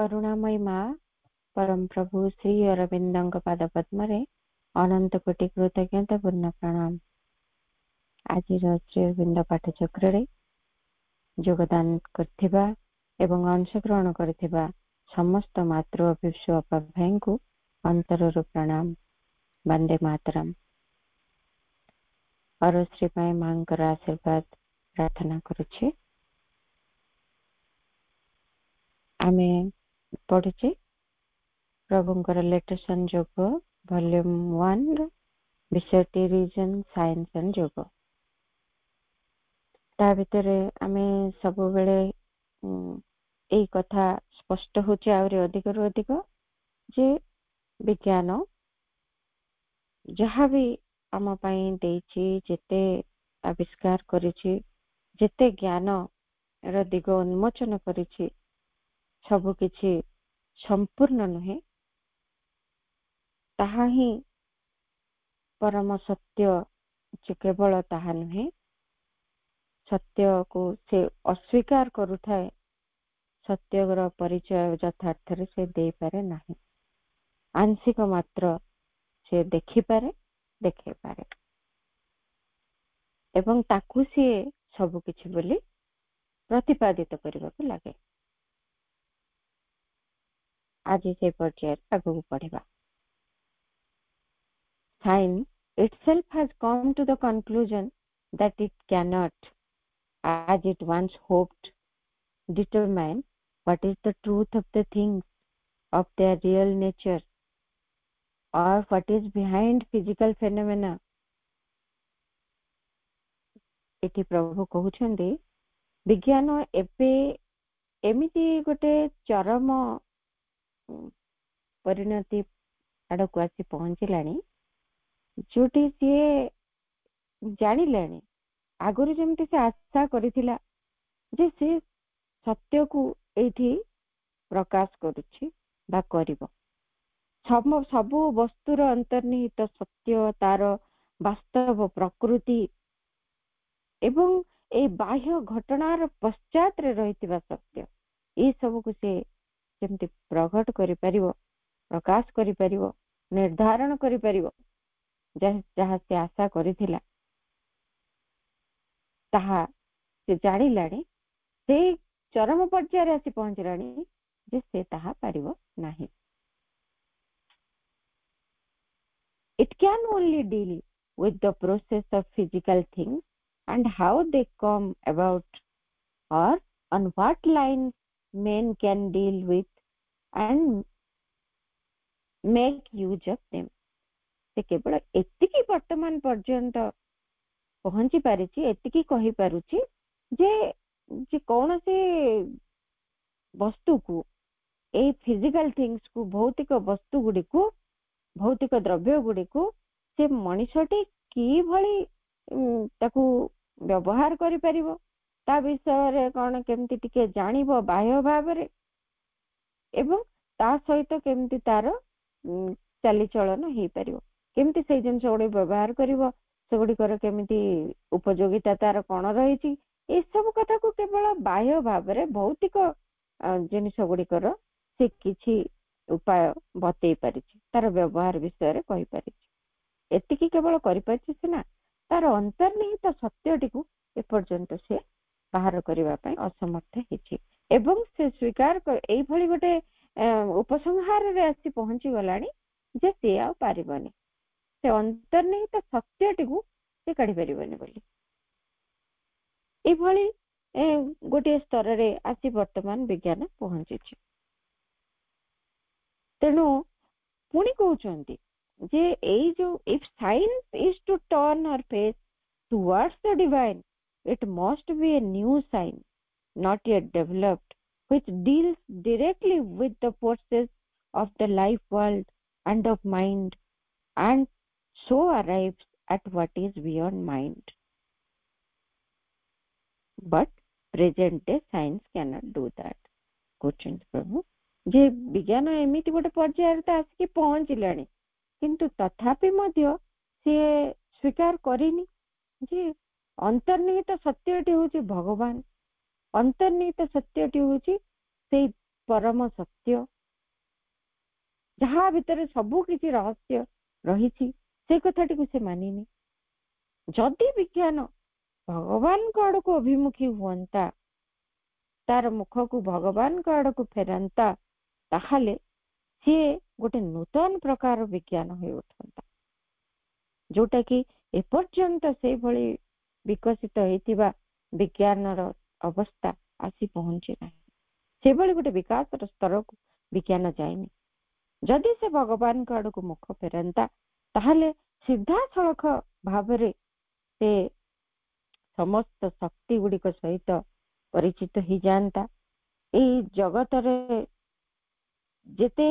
करुणामयी माँ परम प्रभु श्री अरविंद पाद पद्म अनंत कोटि कृतज्ञता पूर्ण प्रणाम। आज श्री अरविंद पाठचक्र योगदान करथिबा एवं अंशग्रहण करथिबा समस्त मातृ अभिष्य अपा भाई को अंतरर प्रणाम। वंदे मातरम। और श्री माँ आशीर्वाद प्रार्थना करुछि। आमे पढ़ुचे प्रभुंकर लेटेशन जोग वॉल्यूम 1 विषय रीजन साइंस एंड जोग। ता भितरे आमे सब बेले एई कथा स्पष्ट होचे आउरी अधिक रु अधिक जे विज्ञान जहाँ भी आम पाई देइछि जेते आविष्कार करिछि जेते ज्ञान र दिग उन्मोचन करिछि सब किछि संपूर्ण नुहे। ताहा ही परम सत्य जे केवल ताहा नुहे, सत्य को से अस्वीकार करुथाए सत्यर परिचय यथार्थ से दे पारे नाही। आंशिक मात्र से देखि पारे देखे पारे एवं ताकू सी सब किछि बोली प्रतिपादित करबा को लागे। आज से पर्याय आगु पढ़िबा। Science itself has come to the conclusion that it cannot, as it once hoped, determine what is the truth of the things of their real nature or what is behind physical phenomena. इति प्रभु कहउछन्ति विज्ञान एबे एमिति गोटे चरम परिणति आड़क आसी पहुंचलानी जोटी सी जानिलानी आगुरी जेमति से आशा करिथिला जे से सत्य को एठी प्रकाश करुछि बा करिवो। सब वस्तुर अंतर्निहित सत्य तार वास्तव प्रकृति एवं ए बाह्य घटनार पश्चात रे रहितिबा सत्य ए सब को से जेमति प्रकट करि परिवो, प्रकाश करि परिवो, निर्धारण करि परिवो जहाँ से आशा करिथिला ताहा से जानिलानी से चरम पर्यायर आसी पहुंचलानी जे से ताहा पारिवो नाही। It can only deal with the process of physical things and how they come about, or on what lines men can deal with and make use of them. से केवल एतिकी वर्तमान पर्यंत पहुंची पारिछि, एतिकी कहि पारुछि जे कौन से वस्तु को ए फिजिकल थिंग्स को भौतिक वस्तु गुडी को भौतिक द्रव्य गुडी को से मनुष्यटी की भली ताकू व्यवहार करि परिबो ता विषय रे कोन केमति टिके जानिबो बाह्य भाव रे एवं ता सहित केमति तार चाली चलन हे परिबो, केमति से जिंस गुडी व्यवहार करिवो, से गुडी कर केमति उपयोगिता तार कोन रहिछि ए सब कथा को केवल बाह्य भाव रे भौतिक जिनिस गुडी कर से किछि उपाय बतई पारिछि, तार व्यवहार विषय रे कहि पारिछि। एतिकी केवल करि पारिछि सिना तार अंतर्निहित सत्यटी को एपर्यंत से बाहर करिवा पय असमर्थ हिछि एवं से स्वीकार एई भली गोटे उपसंहार रे आसी पहुंची गलानी जे से आ पारिबनी, से अंतर्निहित सत्यटी को से काढि पारिबनी बोली एई भली गोटे स्तर रे आसी वर्तमान विज्ञान पहुंची। तेणु पुणी कहउछन्ति जे एई जो if science is to turn और face towards the divine it must be a new science not yet developed which deals directly with the forces of the life world and of mind and so arrives at what is beyond mind, but present day science cannot do that. Question प्रभु जे विज्ञान एमिति गोटे पर्यायर त आसी पहुंचलानी किंतु तथापि मध्य से स्वीकार करिनी जे अंतर्निहित सत्यटी होची भगवान, अंतर्निहित सत्यटी होची से परम सत्य जहा भितर सबु किछि रहस्य रही से कथाटी को से मानिनी जदि विज्ञान भगवान को आड़ को अभिमुखी हुआ तार मुख को भगवान को आड़ को फेरंता ताहले सी गोटे नूतन प्रकार विज्ञान हो उठता जोटा कि एपर्यंत से भली विकसित होइतिबा विज्ञान अवस्था आसी पहुंची ना से भली गोटे विकास स्तर को विज्ञान जाएनी जदि से भगवान को आड़ को मुख फेरंता ताहले सीधा सड़क भावरे से समस्त शक्ति गुड़िक सहित परिचित ही जानता जगतर जेते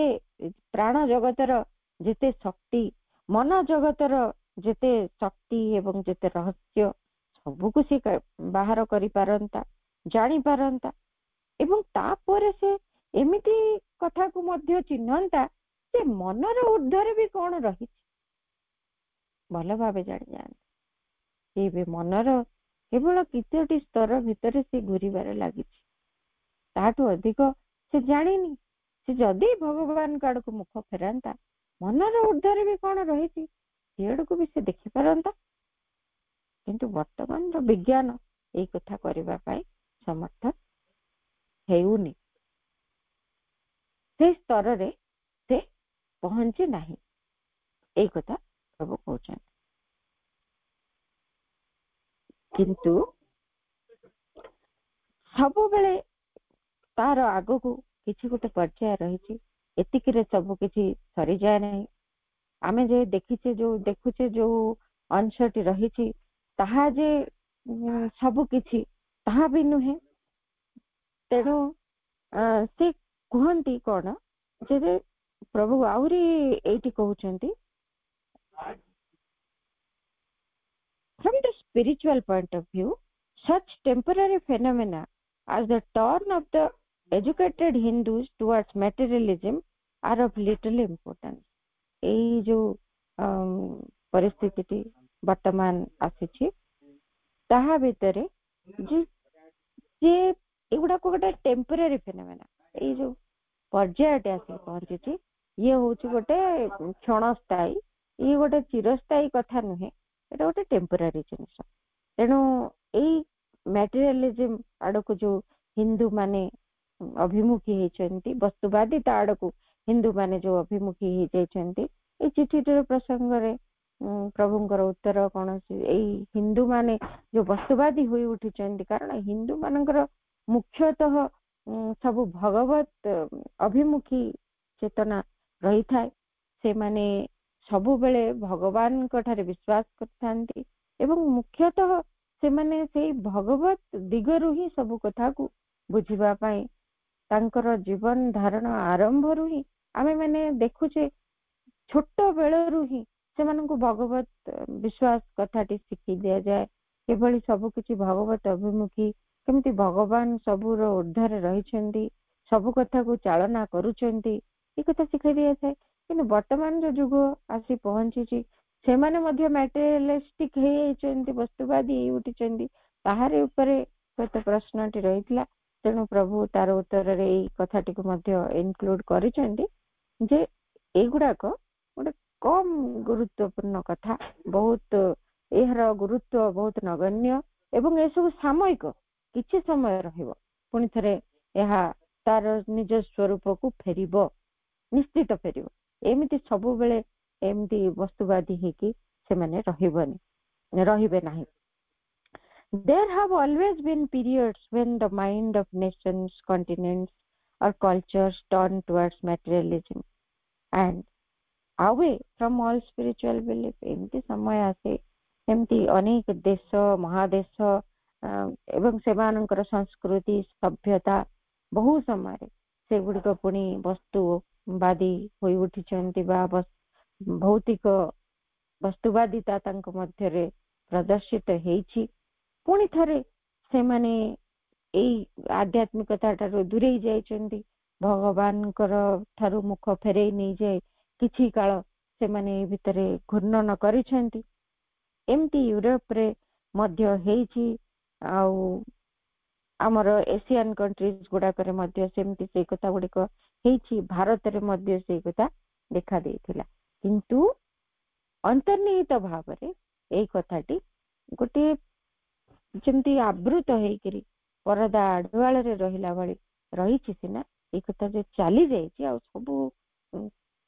प्राण जगतर जेते शक्ति मन जगतर जेते शक्ति एवं जेते रहस्य सबको सी बाहर करि पारंता जानी पारंता एवं तापर से एमिति कथा को मध्य चिन्हंता से मनर ऊर्ध्वर भी कौन रही भल भाव जानी जाए ये मनर केवल कितोटी स्तर भितर से घूरबार लगी ताठू अधिक से जानी से जदि भगवान का को मुख फेरंता मनर ऊर्ध्वर भी कौन रही सीआड़ को भी से देखि पारंता किंतु वर्तमान विज्ञान यही कथा करबा पाई समर्थ हेउनी से स्तर रे से पहुंचे नहीं एक कथा प्रभु कहते किंतु सब बेले तार आग को किसी गोटे पर्याय रही एतिक सब किसी सरी जाए नहीं आमे जे देखिचे जो देखुचे जो अंशटी रही ताहा जे सब किछि ताहा भी नुहे तेणु से कहती कौन जे प्रभु आउरी eighty कहउचंती from the spiritual point of view such temporary phenomena as the turn of the educated Hindus towards materialism are of little importance एई जो परिस्थिति वर्तमान आसी ताहा भितरे जे एगुड़ा को गोटे टेम्पररी फेनोमेना एई जो पर्यायटे आसी पहुंची ये होची गोटे क्षणस्थायी ये गोटे चिरस्थायी कथा नुहे एटा गोटे टेम्पररी जिनिस तेणु एई मटेरियलिज्म आड़क जो हिंदू माने अभिमुखी होती वस्तुवादिता आड़क हिंदू माने जो अभिमुखी हो जाती ए चिठीटर प्रसंग रे प्रभुंकर उत्तर कौन हिंदू माने जो वस्तुवादी हुई उठी कारण हिंदू मानकर मुख्यतः सब भगवत अभिमुखी चेतना रही थाए से माने सबु बेले भगवान ठारे विश्वास करथांती एवं मुख्यतः से माने से भगवत दिगरु ही सब कथा को बुझिबा पाई तांकर जीवन धारण आरंभ रु ही आमे माने देखुचे छोट बेलरू ही से मानकु भगवत विश्वास कथाटी शिखी दिया जाए केवल सब किछि भगवत अभिमुखी केमती भगवान सबुर ऊर्ध्वर रही सब कथा को चालना करुचंती ये कथा शिखाई दिया जाए कि वर्तमान जो जुग आसी पहुंची से माने मध्य मटेरियलिस्टिक हे वस्तुवादी उठी ताहारे उपरे तो प्रश्नटी रही तेणु प्रभु तार उत्तर रे कथाटी को मध्य इनक्लूड करिसेंती जे एगुड़ाक गोटे कम गुरुत्वपूर्ण कथा बहुत यार गुरुत्व बहुत नगण्य एवं ए सब सामयिक किछि समय रहिबो पुणी थरे यह तार निज स्वरूप को फेरिबो निश्चित फेरिबो एमिति सब बेले एमिति वस्तुवादी हेकी से माने रहिबे नाही There have always been periods when the mind of nations, continents or cultures turn towards materialism and away from all spiritual belief. एमती समय आसे एमती अनेक देश महादेश एवं सेमानंकर संस्कृति सभ्यता बहु समय से गुड़िक पुणी वस्तुवादी होई उठिचंती बा भौतिक वस्तुवादिता तांक मध्यरे प्रदर्शित हेछि पुणी थरे से माने एई आध्यात्मिकता ठारो दूरेई जाइचंती भगवान ठारू मुख फेरेई नहीं जाए किछि काल से माने भितरे घूर्णन करिसेंती एमती यूरोप रे मध्य हेछि ଆମର ଏସିଆନ୍ कंट्रीज गुड़ाकरे मध्य सेमती से कथा गुड़िक ହେଇଛି ଭାରତରେ ମଧ୍ୟ ସେଇ କଥା ଦେଖା ଦେଇଥିଲା କିନ୍ତୁ ଅନ୍ତର୍ନିହିତ ଭାବରେ ଏଇ କଥାଟି ଗୋଟେ ଯେମିତି ଆବୃତ ହେଇକିରି ପରଦା ଆଢୁଆଳରେ ରହିଲା ଭଳି ରହିଛି ସିନା ଏଇ କଥା ଯେ ଚାଲି ଯାଇଛି ଆଉ ସବୁ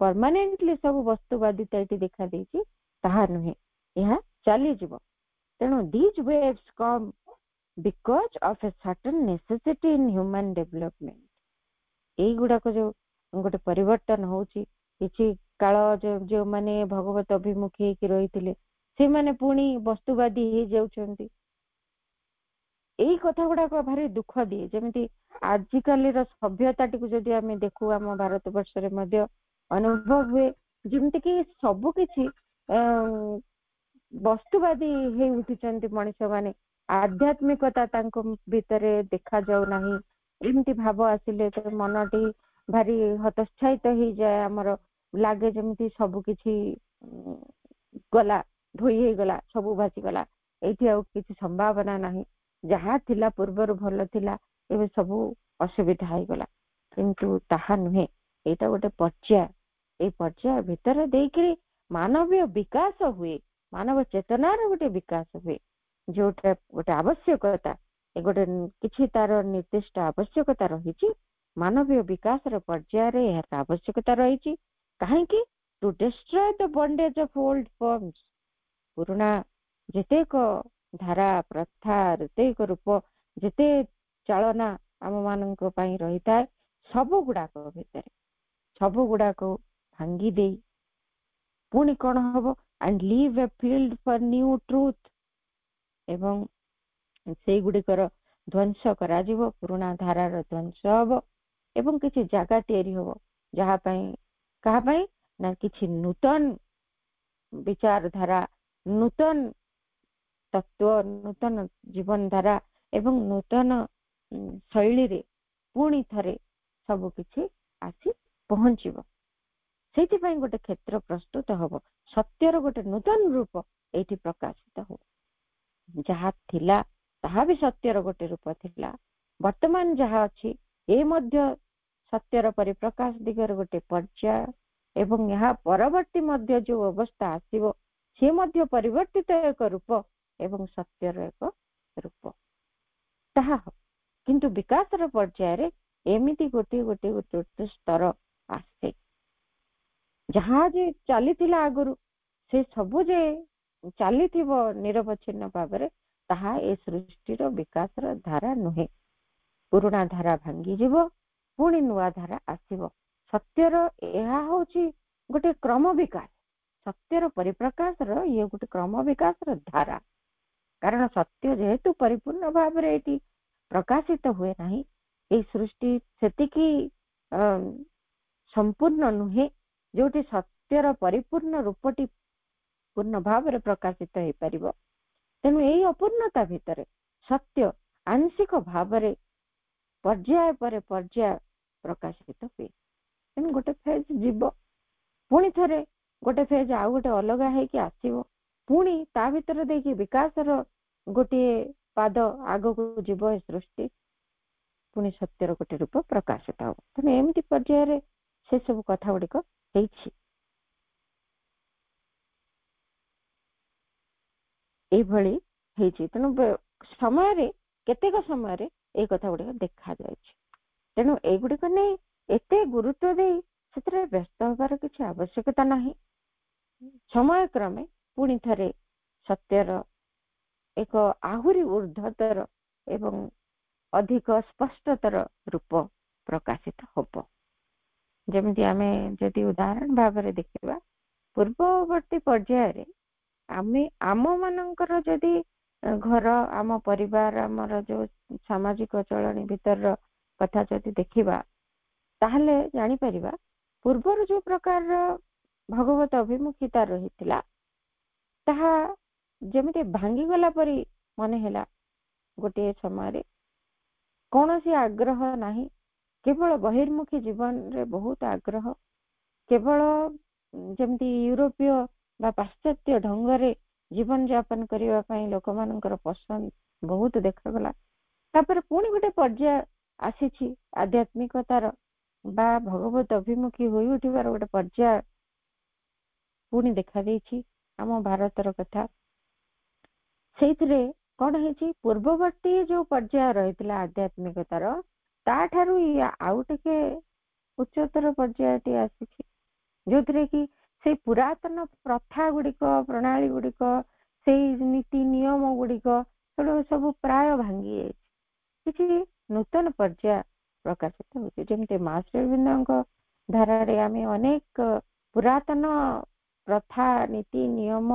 ପରମାନେଣ୍ଟଲି ସବୁ ବସ୍ତୁବାଦିତା ଏଠି ଦେଖା ଦେଇଛି ତାହା ନୁହେଁ ଏହା ଚାଲିଯିବ ତେଣୁ these waves come because of a certain necessity in human development এইଗୁଡାକ ଯୋଉ ଗୋଟେ ପରିବର୍ତ୍ତନ ହଉଛି କିଛି କାଳ ଯୋଉମାନେ ଭଗବତ ଅଭିମୁଖୀ ହେଇକି ରହିଥିଲେ ସେମାନେ ପୁଣି ବସ୍ତୁବାଦୀ ହେଇଯାଉଛନ୍ତି ଏଇ କଥା ଗୁଡାକ ଭାରି ଦୁଃଖ ଦିଏ ଯେମିତି ଆଜିକାଲିର ସଭ୍ୟତାଟିକୁ ଯଦି ଆମେ ଦେଖୁ ଆମ ଭାରତ ବର୍ଷରେ ମଧ୍ୟ ଅନୁଭବ ହୁଏ ଯେମିତି କି ସବୁ କିଛି ବସ୍ତୁବାଦୀ ହେଇ ଉଠିଛନ୍ତି ମଣିଷ ମାନେ ଆଧ୍ୟାତ୍ମିକତା ତାଙ୍କ ଭିତରେ ଦେଖାଯାଉ ନାହିଁ ଏମିତି ଭାବ ଆସିଲେ ତ ମନଟି ଭାରି ହତୋତ୍ସାହିତ ହେଇଯାଏ ଆମର ଲାଗେ ଯେମିତି ସବୁ କିଛି ଗଲା ଧୋଇ ହେଇଗଲା ସବୁ ଭାସିଗଲା ଏଇଠି ଆଉ କିଛି ସମ୍ଭାବନା ନାହିଁ ଯାହା ଥିଲା ପୂର୍ବରୁ ଭଲ ଥିଲା ଏବେ ସବୁ ଅସୁବିଧା ହେଇଗଲା କିନ୍ତୁ ତାହା ନୁହେଁ ଏଇଟା ଗୋଟେ ପର୍ଯ୍ୟାୟ ଏଇ ପର୍ଯ୍ୟାୟ ଭିତରେ ଦେଇକିରି ମାନବୀୟ ବିକାଶ ହୁଏ ମାନବ ଚେତନାର ଗୋଟେ ବିକାଶ ହୁଏ ଯୋଉଟା ଗୋଟେ ଆବଶ୍ୟକତା ଗୋଟେ କିଛି ତାର ନିର୍ଦ୍ଦିଷ୍ଟ ଆବଶ୍ୟକତା ରହିଛି ମାନବୀୟ ବିକାଶର ପର୍ଯ୍ୟାୟରେ ଏହାର ଆବଶ୍ୟକତା ରହିଛି କାହିଁକି to destroy the bondage of old forms ପୁରୁଣା ଯେତେକ ଧାରା ପ୍ରଥା ଯେତେକ ରୂପ ଯେତେ ଚାଳନା ଆମ ମାନଙ୍କ ପାଇଁ ରହିଥାଏ ସବୁ ଗୁଡାକ ଭିତରେ ସବୁ ଗୁଡାକ ଭାଙ୍ଗି ଦେଇ ପୁଣି କଣ ହବ and leave a field for new truth ଏବଂ ସେଇଗୁଡିକର ଧ୍ୱଂସ କରାଯିବ ପୁରୁଣା ଧାରାର ଧ୍ୱଂସ ହବ ଏବଂ କିଛି ଜାଗା ତିଆରି ହବ ଯାହା ପାଇଁ କାହା ପାଇଁ ନା କିଛି ନୂତନ ବିଚାରଧାରା ନୂତନ ତତ୍ତ୍ୱ ନୂତନ ଜୀବନ ଧାରା ଏବଂ ନୂତନ ଶୈଳୀରେ ପୁଣି ଥରେ ସବୁ କିଛି ଆସି ପହଞ୍ଚିବ ସେଇଥିପାଇଁ ଗୋଟେ କ୍ଷେତ୍ର ପ୍ରସ୍ତୁତ ହବ ସତ୍ୟର ଗୋଟେ ନୂତନ ରୂପ ଏଇଠି ପ୍ରକାଶିତ ହବ ଯାହା ଥିଲା ତାହା ବି ସତ୍ୟର ଗୋଟେ ରୂପ ଥିଲା ବର୍ତ୍ତମାନ ଯାହା ଅଛି ଏ ମଧ୍ୟ ସତ୍ୟର ପରିପ୍ରକାଶ ଦିଗରେ ଗୋଟେ ପର୍ଯ୍ୟାୟ ଏବଂ ଏହା ପରବର୍ତ୍ତୀ ମଧ୍ୟ ଯୋଉ ଅବସ୍ଥା ଆସିବ ସେ ମଧ୍ୟ ପରିବର୍ତ୍ତିତ ଏକ ରୂପ ଏବଂ ସତ୍ୟର ଏକ ରୂପ ତାହା କିନ୍ତୁ ବିକାଶର ପର୍ଯ୍ୟାୟରେ ଏମିତି ଗୋଟିଏ ଗୋଟିଏ ଗୋଟିଏ ଗୋଟିଏ ସ୍ତର ଆସେ ଯାହା ଯେ ଚାଲିଥିଲା ଆଗରୁ ସେ ସବୁ ଯେ ଚାଲିଥିବ ନିରବଚ୍ଛିନ୍ନ ଭାବରେ ତାହା ଏ ସୃଷ୍ଟିର ବିକାଶର ଧାରା ନୁହେଁ ପୁରୁଣା ଧାରା ଭାଙ୍ଗିଯିବ ପୁଣି ନୂଆ ଧାରା ଆସିବ ସତ୍ୟର ଏହା ହଉଛି ଗୋଟେ କ୍ରମ ବିକାଶ ସତ୍ୟର ପରିପ୍ରକାଶର ଇଏ ଗୋଟେ କ୍ରମ ବିକାଶର ଧାରା କାରଣ ସତ୍ୟ ଯେହେତୁ ପରିପୂର୍ଣ୍ଣ ଭାବରେ ଏଠି ପ୍ରକାଶିତ ହୁଏ ନାହିଁ ଏହି ସୃଷ୍ଟି ସେତିକି ସମ୍ପୂର୍ଣ୍ଣ ନୁହେଁ ଯୋଉଠି ସତ୍ୟର ପରିପୂର୍ଣ୍ଣ ରୂପଟି ପୂର୍ଣ୍ଣ ଭାବରେ ପ୍ରକାଶିତ ହେଇପାରିବ ତେଣୁ ଏହି ଅପୂର୍ଣ୍ଣତା ଭିତରେ ସତ୍ୟ ଆଂଶିକ ଭାବରେ ପର୍ଯ୍ୟାୟ ପରେ ପର୍ଯ୍ୟାୟ ପ୍ରକାଶିତ ହୁଏ ତେଣୁ ଗୋଟେ ଫେଜ୍ ଯିବ ପୁଣି ଥରେ ଗୋଟେ ଫେଜ୍ ଆଉ ଗୋଟେ ଅଲଗା ହେଇକି ଆସିବ ପୁଣି ତା ଭିତରେ ଦେଇକି ବିକାଶର ଗୋଟିଏ ପାଦ ଆଗକୁ ଯିବ ଏ ସୃଷ୍ଟି ପୁଣି ସତ୍ୟର ଗୋଟେ ରୂପ ପ୍ରକାଶିତ ହବ ତେଣୁ ଏମିତି ପର୍ଯ୍ୟାୟରେ ସେ ସବୁ କଥା ଗୁଡିକ ହେଇଛି ଏଇଭଳି ହେଇଛି ତେଣୁ ସମୟରେ କେତେକ ସମୟରେ ଏଇ କଥା ଗୁଡିକ ଦେଖାଯାଉଛି ତେଣୁ ଏଇଗୁଡିକ ନେଇ ଏତେ ଗୁରୁତ୍ୱ ଦେଇ ସେଥିରେ ବ୍ୟସ୍ତ ହେବାର କିଛି ଆବଶ୍ୟକତା ନାହିଁ ସମୟ କ୍ରମେ ପୁଣି ଥରେ ସତ୍ୟର ଏକ ଆହୁରି ଊର୍ଦ୍ଧ୍ୱତର ଏବଂ ଅଧିକ ସ୍ପଷ୍ଟତର ରୂପ ପ୍ରକାଶିତ ହବ ଯେମିତି ଆମେ ଯଦି ଉଦାହରଣ ଭାବରେ ଦେଖିବା ପୂର୍ବବର୍ତ୍ତୀ ପର୍ଯ୍ୟାୟରେ ଆମେ ଆମ ମାନଙ୍କର ଯଦି ଘର ଆମ ପରିବାର ଆମର ଯୋଉ ସାମାଜିକ ଚଳଣି ଭିତରର କଥା ଯଦି ଦେଖିବା ତାହେଲେ ଜାଣିପାରିବା ପୂର୍ବରୁ ଯୋଉ ପ୍ରକାରର ଭଗବତ ଅଭିମୁଖିତା ରହିଥିଲା ତାହା ଯେମିତି ଭାଙ୍ଗିଗଲା ପରି ମନେ ହେଲା ଗୋଟିଏ ସମୟରେ କୌଣସି ଆଗ୍ରହ ନାହିଁ କେବଳ ବହିର୍ମୁଖୀ ଜୀବନରେ ବହୁତ ଆଗ୍ରହ କେବଳ ଯେମିତି ୟୁରୋପୀୟ ବା ପାଶ୍ଚାତ୍ୟ ଢଙ୍ଗରେ ଜୀବନ ଯାପନ କରିବା ପାଇଁ ଲୋକମାନଙ୍କର ପସନ୍ଦ ବହୁତ ଦେଖାଗଲା ତାପରେ ପୁଣି ଗୋଟେ ପର୍ଯ୍ୟାୟ ଆସିଛି ଆଧ୍ୟାତ୍ମିକତାର ବା ଭଗବତ ଅଭିମୁଖୀ ହୋଇ ଉଠିବାର ଗୋଟେ ପର୍ଯ୍ୟାୟ ପୁଣି ଦେଖା ଦେଇଛି ଆମ ଭାରତର କଥା। ସେଇଥିରେ କଣ ହେଇଛି, ପୂର୍ବବର୍ତ୍ତୀ ଯୋଉ ପର୍ଯ୍ୟାୟ ରହିଥିଲା ଆଧ୍ୟାତ୍ମିକତାର ତାଠାରୁ ଆଉ ଟିକେ ଉଚ୍ଚତର ପର୍ଯ୍ୟାୟଟି ଆସିଛି, ଯୋଉଥିରେ କି ସେଇ ପୁରାତନ ପ୍ରଥା ଗୁଡିକ, ପ୍ରଣାଳୀ ଗୁଡିକ, ସେଇ ନୀତି ନିୟମ ଗୁଡିକ ସବୁ ପ୍ରାୟ ଭାଙ୍ଗି ଯାଇଛି। କିଛି ନୂତନ ପର୍ଯ୍ୟାୟ ପ୍ରକାଶିତ ହଉଛି। ଯେମିତି ମା ଶ୍ରୀ ଅରବିନ୍ଦଙ୍କ ଧାରାରେ ଆମେ ଅନେକ ପୁରାତନ ପ୍ରଥା, ନୀତି ନିୟମ,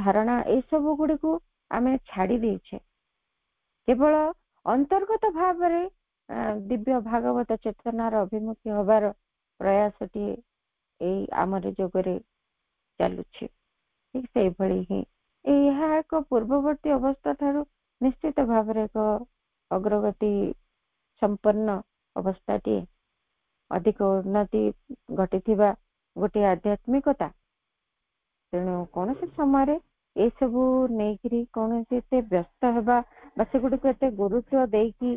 ଧାରଣା ଏସବୁ ଗୁଡିକୁ ଆମେ ଛାଡି ଦେଇଛେ। କେବଳ ଅନ୍ତର୍ଗତ ଭାବରେ ଦିବ୍ୟ ଭାଗବତ ଚେତନାର ଅଭିମୁଖୀ ହବାର ପ୍ରୟାସଟିଏ ଏଇ ଆମର ଯୋଗରେ ଚାଲୁଛି। ଠିକ ସେଇଭଳି ହିଁ ଏହା ଏକ ପୂର୍ବବର୍ତ୍ତୀ ଅବସ୍ଥା ଠାରୁ ନିଶ୍ଚିତ ଭାବରେ ଏକ ଅଗ୍ରଗତି ସମ୍ପନ୍ନ ଅବସ୍ଥାଟିଏ, ଅଧିକ ଉନ୍ନତି ଘଟିଥିବା ଗୋଟିଏ ଆଧ୍ୟାତ୍ମିକତା। ତେଣୁ କୌଣସି ସମୟରେ ଏସବୁ ନେଇକିରି କୌଣସି ଏତେ ବ୍ୟସ୍ତ ହେବା ବା ସେଗୁଡିକୁ ଏତେ ଗୁରୁତ୍ୱ ଦେଇକି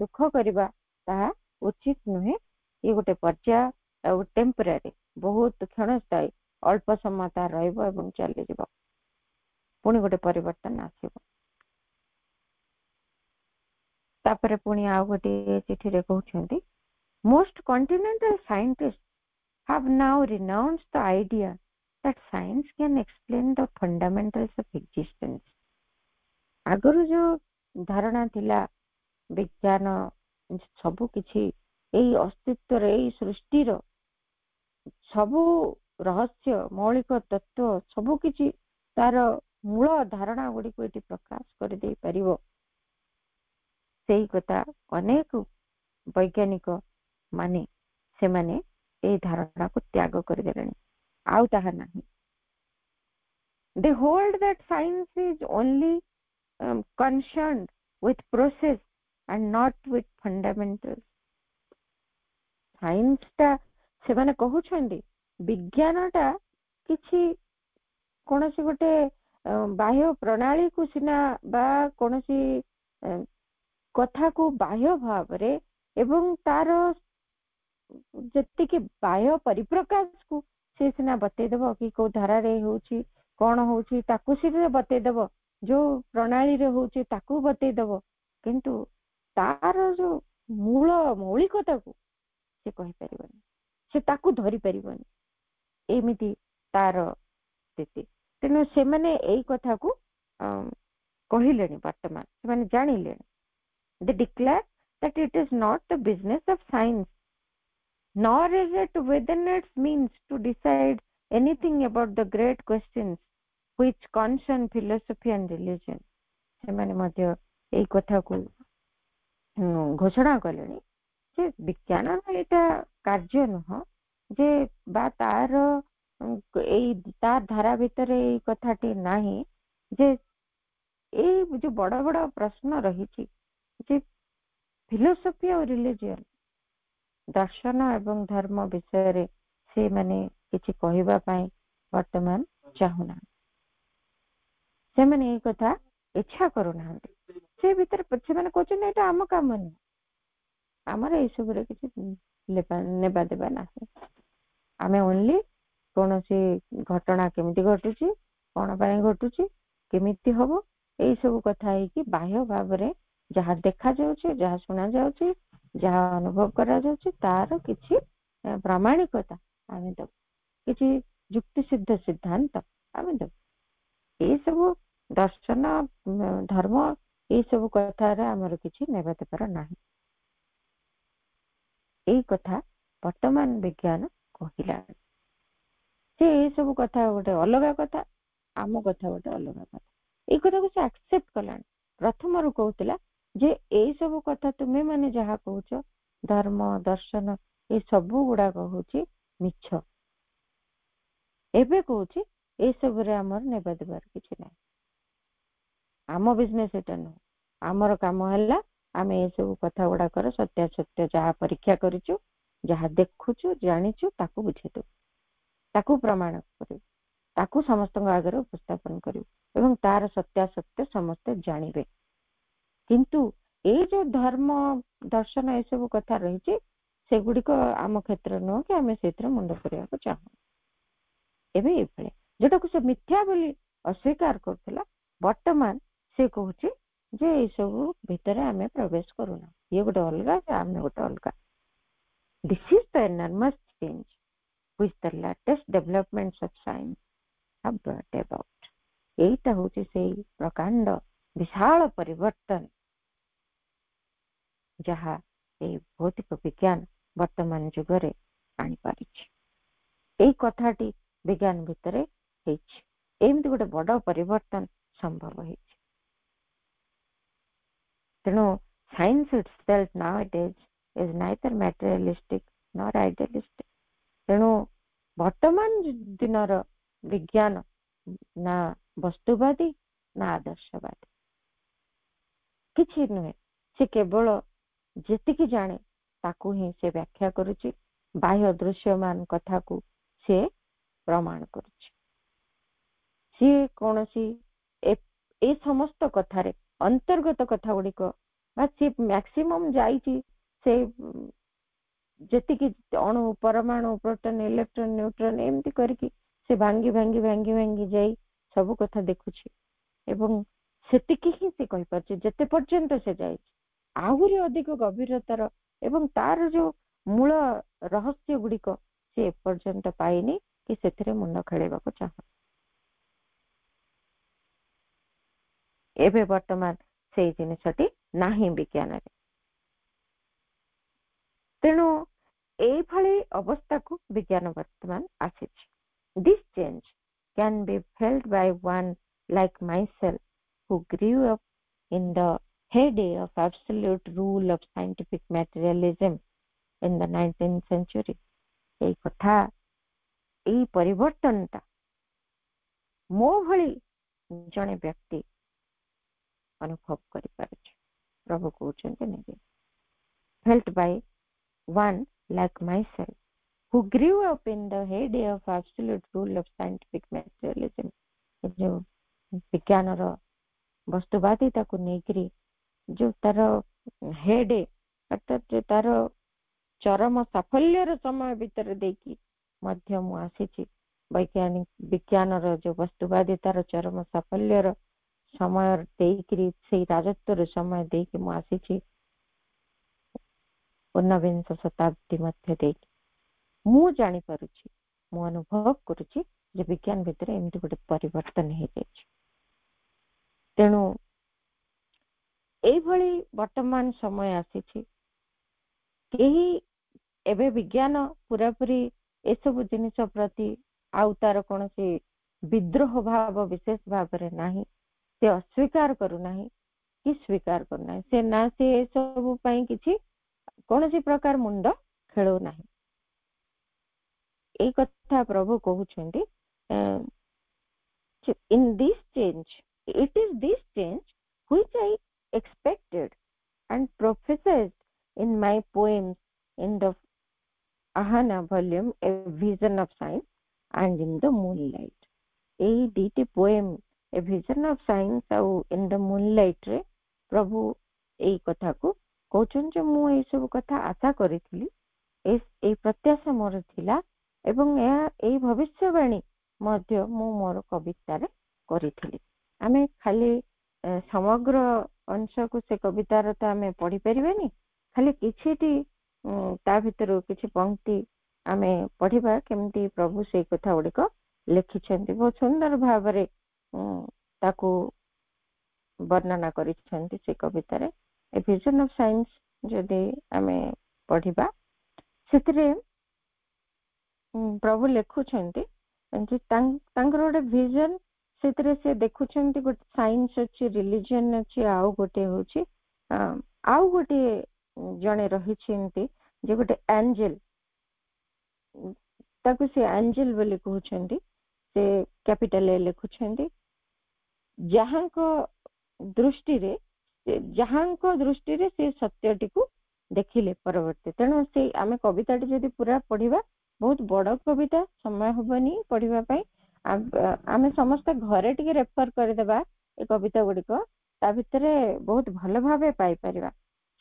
ଦୁଃଖ କରିବା ତାହା ଉଚିତ ନୁହେଁ। ଇଏ ଗୋଟେ ପର୍ଯ୍ୟାୟ, ଆଉ ଟେମ୍ପରାରୀ, ବହୁତ କ୍ଷଣସ୍ଥାୟୀ, ଅଳ୍ପ ସମୟ ତାହା ରହିବ ଏବଂ ଚାଲିଯିବ, ପୁଣି ଗୋଟେ ପରିବର୍ତ୍ତନ ଆସିବ। ତାପରେ ପୁଣି ଆଉ ଗୋଟିଏ ଚିଠିରେ କହୁଛନ୍ତି, most continental scientists have now renounced the idea that science can explain the fundamentals of existence। ଆଗରୁ ଯୋଉ ଧାରଣା ଥିଲା ବିଜ୍ଞାନ ସବୁ କିଛି ଏଇ ଅସ୍ତିତ୍ୱର, ଏଇ ସୃଷ୍ଟିର ସବୁ ରହସ୍ୟ, ମୌଳିକ ତତ୍ତ୍ୱ ସବୁ କିଛି ତାର ମୂଳ ଧାରଣା ଗୁଡିକୁ ଏଠି ପ୍ରକାଶ କରିଦେଇ ପାରିବ, ସେଇ କଥା ଅନେକ ବୈଜ୍ଞାନିକ ମାନେ ସେମାନେ ଏଇ ଧାରଣାକୁ ତ୍ୟାଗ କରିଦେଲେଣି, ଆଉ ତାହା ନାହିଁ। They hold that science is only concerned with process and not with fundamentals। Science ଟା ସେମାନେ କହୁଛନ୍ତି ବିଜ୍ଞାନଟା କିଛି କୌଣସି ଗୋଟେ ବାହ୍ୟ ପ୍ରଣାଳୀକୁ ସିନା ବା କୌଣସି କଥାକୁ ବାହ୍ୟ ଭାବରେ ଏବଂ ତାର ଯେତିକି ବାହ୍ୟ ପରିପ୍ରକାଶକୁ ସେ ସିନା ବତେଇଦବ କି କୋଉ ଧାରାରେ ହଉଛି, କଣ ହଉଛି ତାକୁ ସିନା ବତେଇଦବ, ଯୋଉ ପ୍ରଣାଳୀରେ ହଉଛି ତାକୁ ବତେଇଦବ, କିନ୍ତୁ ତାର ଯୋଉ ମୂଳ ମୌଳିକତାକୁ ସେ କହିପାରିବନି, ସେ ତାକୁ ଧରି ପାରିବନି, ଏମିତି ତାର ସ୍ଥିତି। ତେଣୁ ସେମାନେ ଏଇ କଥାକୁ କହିଲେଣି, ବର୍ତ୍ତମାନ ସେମାନେ ଜାଣିଲେଣି। They declare that it is not the business of science, nor is it within its means to decide anything about the great questions which concern philosophy and religion। ସେମାନେ ମଧ୍ୟ ଏଇ କଥାକୁ ଘୋଷଣା କଲେଣି ଯେ ବିଜ୍ଞାନର ଏଇଟା କାର୍ଯ୍ୟ ନୁହଁ ଯେ ବା ତାର ଏଇ ତା ଧାରା ଭିତରେ ଏଇ କଥାଟି ନାହିଁ ଯେ ଏଇ ଯୋଉ ବଡ ବଡ ପ୍ରଶ୍ନ ରହିଛି ଯେ ଫିଲୋସଫି ଆଉ ରିଲିଜିୟନ, ଦର୍ଶନ ଏବଂ ଧର୍ମ ବିଷୟରେ ସେମାନେ କିଛି କହିବା ପାଇଁ ବର୍ତ୍ତମାନ ଚାହୁଁନାହାନ୍ତି। ସେମାନେ ଏଇ କଥା ଇଚ୍ଛା କରୁନାହାନ୍ତି। ସେ ଭିତରେ ସେମାନେ କହୁଛନ୍ତି ଏଇଟା ଆମ କାମ ନୁହେଁ, ଆମର ଏଇସବୁରେ କିଛି ନେବା ଦେବା ନାହିଁ। ଆମେ ଓନ୍ଲି କୌଣସି ଘଟଣା କେମିତି ଘଟୁଛି, କଣ ପାଇଁ ଘଟୁଛି, କେମିତି ହବ, ଏଇ ସବୁ କଥା ହେଇକି ବାହ୍ୟ ଭାବରେ ଯାହା ଦେଖାଯାଉଛି, ଯାହା ଶୁଣା ଯାଉଛି, ଯାହା ଅନୁଭବ କରାଯାଉଛି ତାର କିଛି ପ୍ରାମାଣିକତା ଆମେ ଦେବୁ, କିଛି ଯୁକ୍ତି ସିଦ୍ଧ ସିଦ୍ଧାନ୍ତ ଆମେ ଦେବୁ। ଏସବୁ ଦର୍ଶନ, ଧର୍ମ ଏଇ ସବୁ କଥାରେ ଆମର କିଛି ନେବା ଦେବାର ନାହିଁ। ଏଇ କଥା ବର୍ତ୍ତମାନ ବିଜ୍ଞାନ କହିଲାଣି। ସେ ଏଇ ସବୁ କଥା ଗୋଟେ ଅଲଗା କଥା, ଆମ କଥା ଗୋଟେ ଅଲଗା କଥା, ଏଇ କଥାକୁ ସେ ଆକ୍ସେପ୍ଟ କଲାଣି। ପ୍ରଥମରୁ କହୁଥିଲା ଯେ ଏଇ ସବୁ କଥା ତୁମେ ମାନେ ଯାହା କହୁଛ, ଧର୍ମ ଦର୍ଶନ ଏ ସବୁ ଗୁଡାକ ହଉଛି ମିଛ। ଏବେ କହୁଛି ଏସବୁରେ ଆମର ନେବା ଦେବାର କିଛି ନାହିଁ, ଆମ ବିଜନେସ ଏଟା ନୁହଁ। ଆମର କାମ ହେଲା ଆମେ ଏସବୁ କଥା ଗୁଡାକର ସତ୍ୟାସତ୍ୟ ଯାହା ପରୀକ୍ଷା କରିଛୁ, ଯାହା ଦେଖୁଛୁ, ଜାଣିଛୁ ତାକୁ ବୁଝେଇଦେବୁ, ତାକୁ ପ୍ରମାଣ କରିବୁ, ତାକୁ ସମସ୍ତଙ୍କ ଆଗରେ ଉପସ୍ଥାପନ କରିବୁ ଏବଂ ତାର ସତ୍ୟାସତ୍ୟ ସମସ୍ତେ ଜାଣିବେ। କିନ୍ତୁ ଏଇ ଯୋଉ ଧର୍ମ ଦର୍ଶନ ଏସବୁ କଥା ରହିଛି ସେଗୁଡିକ ଆମ କ୍ଷେତ୍ର ନୁହଁ କି ଆମେ ସେଥିରେ ମୁଣ୍ଡ କରିବାକୁ ଚାହୁଁ। ଏବେ ଏଇଭଳିଆ ଯୋଉଟାକୁ ସେ ମିଥ୍ୟା ବୋଲି ଅସ୍ୱୀକାର କରୁଥିଲା, ବର୍ତ୍ତମାନ ସେ କହୁଛି ଯେ ଏଇସବୁ ଭିତରେ ଆମେ ପ୍ରବେଶ କରୁନା, ଇଏ ଗୋଟେ ଅଲଗା, ଆମେ ଗୋଟେ ଅଲଗା। This is the enormous change which the latest developments of science have brought about. ଏଇଟା ହଉଛି ସେଇ ପ୍ରକାଣ୍ଡ ବିଶାଳ ପରିବର୍ତ୍ତନ ଯାହା ଏଇ ଭୌତିକ ବିଜ୍ଞାନ ବର୍ତ୍ତମାନ ଯୁଗରେ ଆଣିପାରିଛି। ଏଇ କଥାଟି ବିଜ୍ଞାନ ଭିତରେ ହେଇଛି, ଏମିତି ଗୋଟେ ବଡ ପରିବର୍ତ୍ତନ ସମ୍ଭବ ହେଇଛି। ତେଣୁ science itself nowadays is neither materialistic nor idealistic. ତେଣୁ ବର୍ତ୍ତମାନ ଦିନର ବିଜ୍ଞାନ ନା ବସ୍ତୁବାଦୀ ନା ଆଦର୍ଶବାଦୀ, କିଛି ନୁହେଁ। ସେ କେବଳ ଯେତିକି ଜାଣେ ତାକୁ ହିଁ ସେ ବ୍ୟାଖ୍ୟା କରୁଛି, ବାହ୍ୟ ଦୃଶ୍ୟମାନ କଥାକୁ ସେ ପ୍ରମାଣ କରୁଛି। ସିଏ କୌଣସି ଏ ସମସ୍ତ କଥାରେ ଅନ୍ତର୍ଗତ କଥା ଗୁଡିକ ବା ସେ ମ୍ୟାକ୍ସିମମ୍ ଯାଇଛି ସେ ଯେତିକି ଅଣୁ, ପରମାଣୁ, ପ୍ରୋଟନ, ଇଲେକ୍ଟ୍ରନ, ନ୍ୟୁଟ୍ରନ ଏମିତି କରିକି ସେ ଭାଙ୍ଗି ଭାଙ୍ଗି ଭାଙ୍ଗି ଭାଙ୍ଗି ଯାଇ ସବୁ କଥା ଦେଖୁଛି ଏବଂ ସେତିକି ହିଁ ସେ କହିପାରୁଛି। ଯେତେ ପର୍ଯ୍ୟନ୍ତ ସେ ଯାଇଛି ଆହୁରି ଅଧିକ ଗଭୀରତାର ଏବଂ ତାର ଯୋଉ ମୂଳ ରହସ୍ୟ ଗୁଡିକ ସେ ଏପର୍ଯ୍ୟନ୍ତ ପାଇନି କି ସେଥିରେ ମୁଣ୍ଡ ଖେଳିବାକୁ ଚାହୁଁ। ଏବେ ବର୍ତ୍ତମାନ ସେଇ ଜିନିଷଟି ନାହିଁ ବିଜ୍ଞାନରେ। ତେଣୁ ଏଇଭଳି ଅବସ୍ଥାକୁ ବିଜ୍ଞାନ ବର୍ତ୍ତମାନ ଆସିଛି। This change can be felt by one like myself who grew up in the heyday of absolute rule of scientific materialism in the 19th century. ଏଇ କଥା, ଏଇ ପରିବର୍ତ୍ତନଟା ମୋ ଭଳି ଜଣେ ବ୍ୟକ୍ତି ଅନୁଭବ କରିପାରୁଛି। ପ୍ରଭୁ କହୁଛନ୍ତି ନିଜେ, felt by one like myself who grew up in the heyday of absolute rule of scientific materialism. जो विज्ञानर वस्तुवादिताକୁ ନେଇକରି जो तार हेडे अर्थात जो तार चरम साफल्यर समय भीतर देकी मध्य मु आसीची, वैज्ञानिक विज्ञानर जो वस्तुवादितार चरम साफल्यर समय देकरी से राजत्वर समय देकी मु आसीची ऊनविंश शताब्दी मध्य देकी मु जानी पारुची, मु अनुभव करुची जे विज्ञान भीतर एमती गोटे परिवर्तन हो जाए। तेणु एभली वर्तमान समय आसीची केही एबे विज्ञान पूरा पूरी ए सब जिनिस प्रति आउ तार कोनसी विद्रोह भाव विशेष भाव रे नाही, से अस्वीकार करू नाही कि स्वीकार करू नाही, से ना से ए सब पई किछि कोनसी प्रकार मुंड खेळो नाही। ए कथा प्रभु कहउछंती in this change, it is this change which I expected and prophesied in my poems in the Ahana volume, A Vision of Science and in the Moonlight. A ditty poem a vision of science आउ in the moonlight रे प्रभु एई कथा को कहउछन जे मु एई सब कथा आशा करिथिली, ए प्रत्याशा मोर थिला एवं एई भविष्यवाणी मध्य मु मोर कविता रे करिथिली। आमे खाली समग्र अंश को से कवितार तो आमे पढ़ी परिबेनी, खाली किछिटी ता भितर किछि पंक्ति आमे पढ़िबा केमती प्रभु से कथा गुड़िक लिखिछंती, बहुत सुंदर भाव रे ताकू वर्णना करिछंती से कविता रे। ए विजन ऑफ साइंस जदि आमे पढ़िबा सेतरे प्रभु लिखुछंती जे तांकर गोटे विजन सेतरे से देखुछंती गोटे साइंस अछि, रिलीजन अछि, आउ गोटे होछि आउ गोटे जणे रहिछंती जे गोटे एंजल, ताकू से एंजल बोली कहउछंती, से कैपिटल ए लिखुछंती, जहांको दृष्टि रे से सत्यटी को देखिले परवर्ती। तेणु से आमे कविताटी जदि पूरा पढ़िबा बहुत बड़ कविता, समय हबनी पढ़िबा पई, आमे समस्त घरे टिके रेफर कर देबा ए कविता गुड़िक, ତା ଭିତରେ ବହୁତ ଭଲ ଭାବେ ପାଇପାରିବା।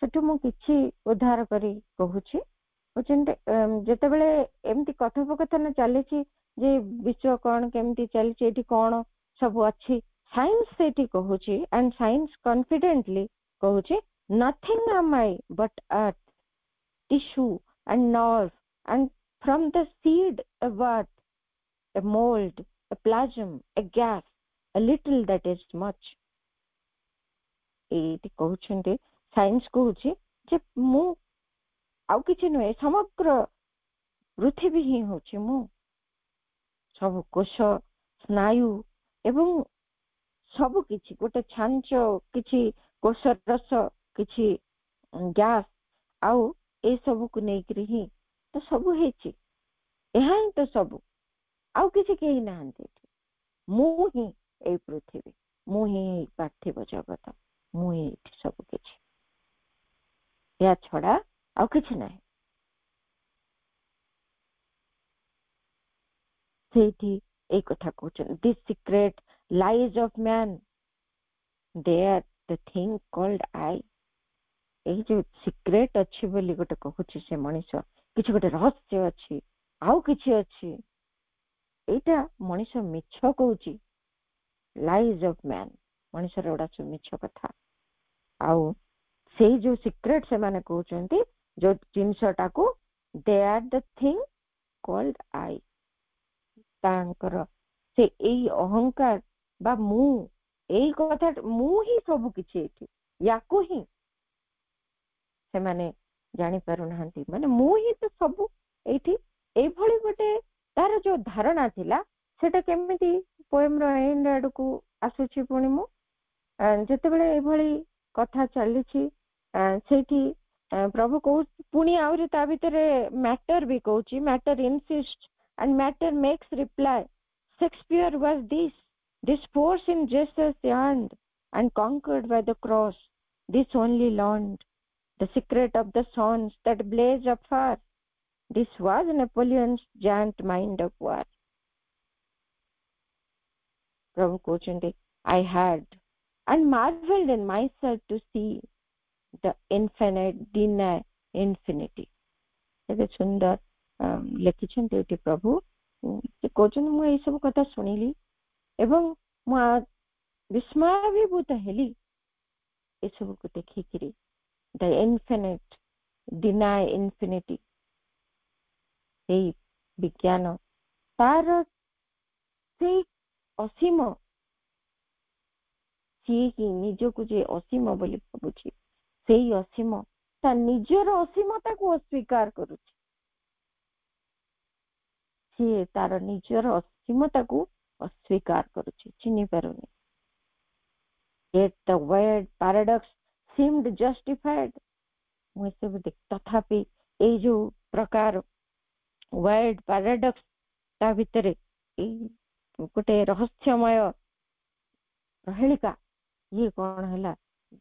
ସେଠୁ ମୁଁ କିଛି ଉଦ୍ଧାର କରି କହୁଛି। ଯେତେବେଳେ ଏମିତି କଥୋପକଥନ ଚାଲିଛି ଯେ ବିଶ୍ୱ କଣ କେମିତି ଚାଲିଛି, ଏଠି କଣ ସବୁ ଅଛି, ସାଇନ୍ସ ସେଠି କହୁଛି, ଆଣ୍ଡ ସାଇନ୍ସ କନଫିଡେଣ୍ଟଲି କହୁଛି, nothing am I but earth, tissue and nerve, and from the seed a word, a mold, a plasm, a gas, a little that is much. ଏଇଠି କହୁଛନ୍ତି, ସାଇନ୍ସ କହୁଛି ଯେ ମୁଁ ଆଉ କିଛି ନୁହେଁ, ସମଗ୍ର ପୃଥିବୀ ହିଁ ହଉଛି ମୁଁ। ସବୁ କୋଷ, ସ୍ନାୟୁ ଏବଂ ସବୁ କିଛି, ଗୋଟେ ଛାଞ୍ଚ, କିଛି କୋଷ ରସ, କିଛି ଗ୍ୟାସ, ଆଉ ଏ ସବୁକୁ ନେଇକରି ହିଁ ତ ସବୁ ହେଇଛି। ଏହା ହିଁ ତ ସବୁ, ଆଉ କିଛି କେହି ନାହାନ୍ତି ଏଠି। ମୁଁ ହିଁ ଏଇ ପୃଥିବୀ, ମୁଁ ହିଁ ଏଇ ପାର୍ଥିବ ଜଗତ, ମୁଁ ହିଁ ଏଇଠି ସବୁ କିଛି, ଏହା ଛଡା ଆଉ କିଛି ନାହିଁ। ସେଇଠି ଏଇ କଥା କହୁଛନ୍ତି, this secret lies of man, they are the thing called I. ଏଇ ଯୋଉ ସିକ୍ରେଟ ଅଛି ବୋଲି ଗୋଟେ କହୁଛି ସେ ମଣିଷ, କିଛି ଗୋଟେ ରହସ୍ୟ ଅଛି, ଆଉ କିଛି ଅଛି, ଏଇଟା ମଣିଷ ମିଛ କହୁଛି। ଲାଇଜ ଅଫ ମ୍ୟାନ, ମଣିଷର ଗୁଡା ସବୁ ମିଛ କଥା। ଆଉ ସେଇ ଯୋଉ ସିକ୍ରେଟ ସେମାନେ କହୁଛନ୍ତି, ଯୋଉ ଜିନିଷଟାକୁ ଦେ ଆର୍ ଦ ଥିଙ୍ଗ କଲ୍ଡ ଆଇ, ତାଙ୍କର ସେ ଏଇ ଅହଙ୍କାର ବା ମୁଁ, ଏଇ କଥା, ମୁଁ ହିଁ ସବୁ କିଛି ଏଠି, ୟାକୁ ହିଁ ସେମାନେ ଜାଣିପାରୁନାହାନ୍ତି, ମାନେ ମୁଁ ହିଁ ତ ସବୁ ଏଇଠି। ଏଇଭଳି ଗୋଟେ ତାର ଯୋଉ ଧାରଣା ଥିଲା, ସେଟା କେମିତି ପୋଏମର ଏଣ୍ଡ ଆଡକୁ ଆସୁଛି। ପୁଣି ମୁଁ ଯେତେବେଳେ ଏଇଭଳି କଥା ଚାଲିଛି, ସେଇଠି ପ୍ରଭୁ କହୁ, ପୁଣି ଆହୁରି ତା ଭିତରେ ମ୍ୟାଟର ବି କହୁଛି, matter ଇନସିଷ୍ଟ and matter makes reply. Shakespeare was this force in Jesus yearned and conquered by the cross. This only learned the secret of the suns that blaze afar. This was Napoleon's giant mind of war. Prabhu Kochandi, I had and marveled in myself to see the infinite deny infinity. It is sundar ଲେଖିଛନ୍ତି ଏଠି ପ୍ରଭୁ। ସେ କହୁଛନ୍ତି, ମୁଁ ଏଇସବୁ କଥା ଶୁଣିଲି ଏବଂ ମୁଁ ବିସ୍ମୟାଭିଭୂତ ହେଲି ଏସବୁକୁ ଦେଖିକିରି। ଦ ଇନଫିନିଟ ଡିନାଏ ଇନଫିନିଟି, ସେଇ ବିଜ୍ଞାନ, ତାର ସେଇ ଅସୀମ, ସିଏ ହିଁ ନିଜକୁ ଯେ ଅସୀମ ବୋଲି ଭାବୁଛି, ସେଇ ଅସୀମ ତା ନିଜର ଅସୀମତାକୁ ଅସ୍ୱୀକାର କରୁଛି। ସିଏ ତାର ନିଜର ଅସୀମତାକୁ ଅସ୍ୱୀକାର କରୁଛି, ଚିହ୍ନି ପାରୁନି। Yet the word paradox seemed justified. ମୁଁ ଏସବୁ ତଥାପି ଏଇ ଯୋଉ ପ୍ରକାର ୱାର୍ଡ ପାରାଡକ୍ସ, ତା ଭିତରେ ଏଇ ଗୋଟେ ରହସ୍ୟମୟ ପ୍ରହେଳିକା, ଇଏ କଣ ହେଲା,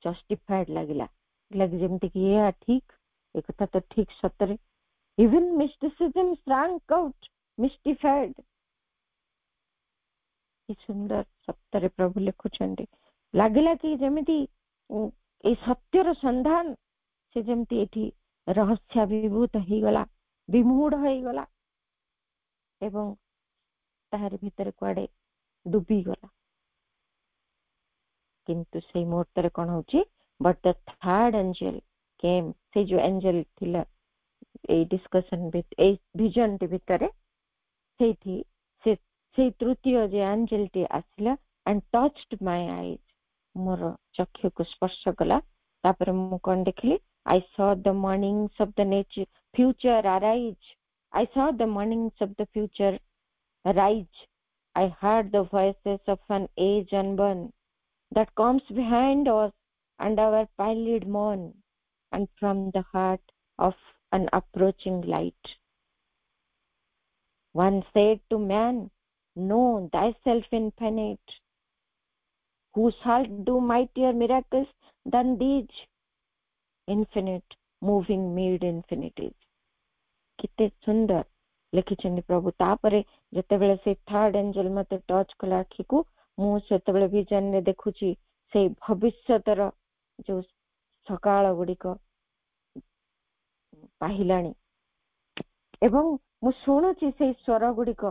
ଜଷ୍ଟିଫାଏଡ ଲାଗିଲା, ଯେମିତି କି ଏହା ଠିକ, ଏ କଥା ତ ଠିକ ସତରେ। Even mysticism sprang out mystified. କି ସୁନ୍ଦର ସତରେ ପ୍ରଭୁ ଲେଖୁଛନ୍ତି। ଲାଗିଲା କି ଯେମିତି ଏଇ ସତ୍ୟର ସନ୍ଧାନ, ସେ ଯେମିତି ଏଠି ରହସ୍ୟାଭିଭୂତ ହେଇଗଲା, ବିମୂଢ ହେଇଗଲା ଏବଂ ତାହାରି ଭିତରେ କୁଆଡେ ଡୁବିଗଲା। କିନ୍ତୁ ସେଇ ମୁହୂର୍ତ୍ତରେ କଣ ହଉଛି, but the third angel came, ସେଇ ଯୋଉ ଏଞ୍ଜେଲ ଥିଲା ଏଇ ଡିସ୍କସନ, ଏଇ ଭିଜନଟି ଭିତରେ, ସେଇଠି ସେଇ ତୃତୀୟ ଯେ ଆଞ୍ଜେଲଟି ଆସିଲା and touched my eyes, ମୋର ଚକ୍ଷୁକୁ ସ୍ପର୍ଶ କଲା। ତାପରେ ମୁଁ କଣ ଦେଖିଲି, I saw the mornings of the future arise. I saw the mornings of the future arise. I heard the voices of an age unborn that comes behind us and our pallid moon, and from the heart of an approaching light. One said to man, know thyself infinite, who shall do mightier miracles than these, infinite moving mid infinities. କେତେ ସୁନ୍ଦର ଲେଖିଛନ୍ତି ପ୍ରଭୁ। ତାପରେ ଯେତେବେଳେ ସେ third angel ମତେ touch କଲା ଆଖିକୁ, ମୁଁ ସେତେବେଳେ ଭିଜନରେ ଦେଖୁଛି ସେଇ ଭବିଷ୍ୟତର ଯୋଉ ସକାଳ ଗୁଡିକ ପାହିଲାଣି ଏବଂ ମୁଁ ଶୁଣୁଛି ସେଇ ସ୍ୱର ଗୁଡିକ